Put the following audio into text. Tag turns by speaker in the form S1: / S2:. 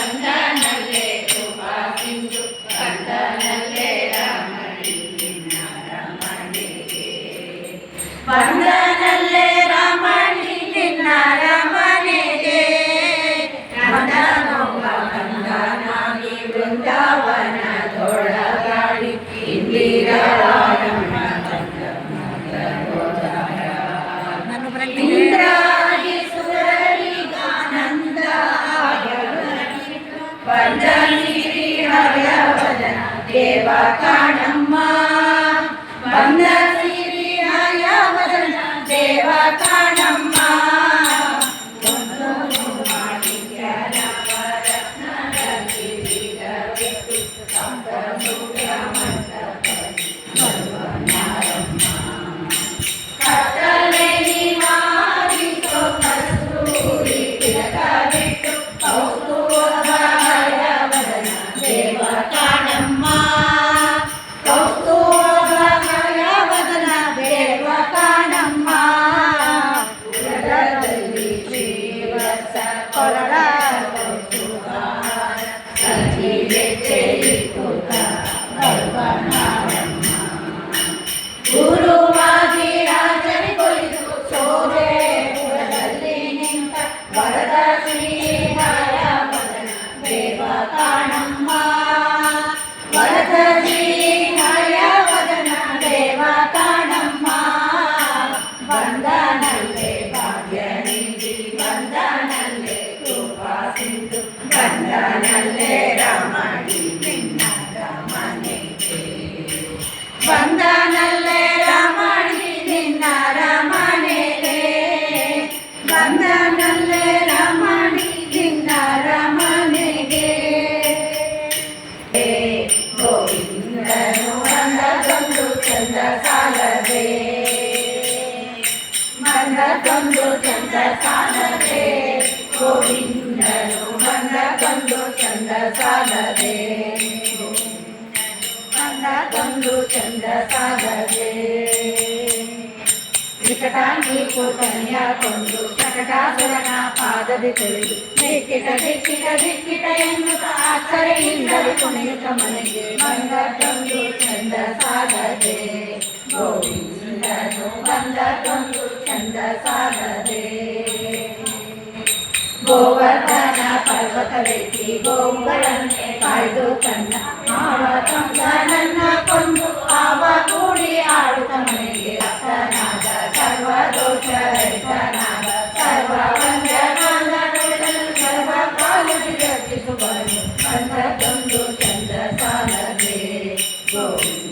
S1: ಬಂದನಲ್ಲೇ ಕೃಪಾ ಸಿಂಧು ಬಂದನಲ್ಲೇ ರಮಣಿ ನಿನ್ನ ರಮಣೆಗೆ ಬಂದನಲ್ಲೇ ರಮಣಿ ನಿನ್ನ ರಮಣೆಗೆ ನಂದನೊಬ್ಬ ಬಂದನಾಗಿ ಬೃಂದಾವನದೊಳಗಾಡಿ ಇಂದಿರಾರಮಣ ಇಂದ್ರಾದಿ ಸುರರಿಗಾನಂದ ಬಂದನಿರಿ ಹಯವದನ ದೇವ ಕಾಣಮ್ಮ ಬಂದ ಸಿರಿ ಹಯವದನ ದೇವ ಕಾಣಮ್ಮ ಗುರುವಾದಿರಾಜರಿ ಕೊಲಿದು ಸೋದೇಪುರದಲ್ಲಿ ನಿಂತ ವರದ ಶ್ರೀಹರ ವದನ ದೇವ ಕಾಣಮ್ಮ ವರದ ಶ್ರೀಹರ ವದನ ದೇವ ಕಾಣಮ್ಮ ಬಂದನಲ್ಲೇ ಭಾಗ್ಯನಿಧಿ ಬಂದನಲ್ಲೇ ಕೃಪಾ ಸಿಂಧು ಬಂದನಲ್ಲೇ ರಮಣಿ ನಿನ್ನ ರಮಣೆಗೆ ಬಂದನಲ್ಲೇ ರಮಣಿ ನಿನ್ನ ರಮಣೆಗೆ ಬಂದನಲ್ಲೇ ರಮಣಿ ನಿನ್ನ ರಮಣೆಗೆ ಗೋವಿಂದನು ಬಂದದೊಂದು ಚಂದ ಸಾಲದೆ ಬಂದದೊಂದು ಚಂದ ಸಾಲದೆ ಗೋವಿಂದನು ಬಂದದೊಂದು ಚಂದ ಸಾಲದೆ ಬಂದದೊಂದು ಚಂದ ಸಾಲದೆ ವಿಕಟಾಂಗಿ ಕೂತನೆಯ ಕೊಂದು ಶಕಟಾಸುರನ ಪಾದದಿ ತೊಳೆದು ದಿಕ್ಕಿಟ ದಿಕ್ಕಿಟ ದಿಕ್ಕಿಟ ಎನ್ನುತ್ತ ಅಕ್ಕರೆಯಿಂದಲೇ ಕುಣಿಯುತ್ತ ಮನೆಗೆ ಬಂದದೊಂದು ಚಂದ ಸಾಲದೆ ಗೋವಿಂದನು ಬಂದದೊಂದು ಚಂದ ಸಾಲದೆ ಗೋವರ್ಧನ ಪರ್ವತವೆತ್ತಿ ಗೋವುಗಳನ್ನೇ ಕಾಯ್ದು ತನ್ನ ಮಾವ ಕಂಸನನ್ನ ಕೊಂದು ಆವ ಕೂಡಿ ಆಡುತ್ತ ಮನೆಗೆ ರಕ್ತನಾದ ಸರ್ವದೋಷ ರಹಿತನಾದ ಸರ್ವ ವಂದ್ಯನಾದ ಸರ್ವ ಕಾಲಕ್ಕೆ ರಕ್ಷಿಸುವನು ಬಂದದೊಂದು ಚಂದ ಸಾಲದೆ ಗೋವಿಂದ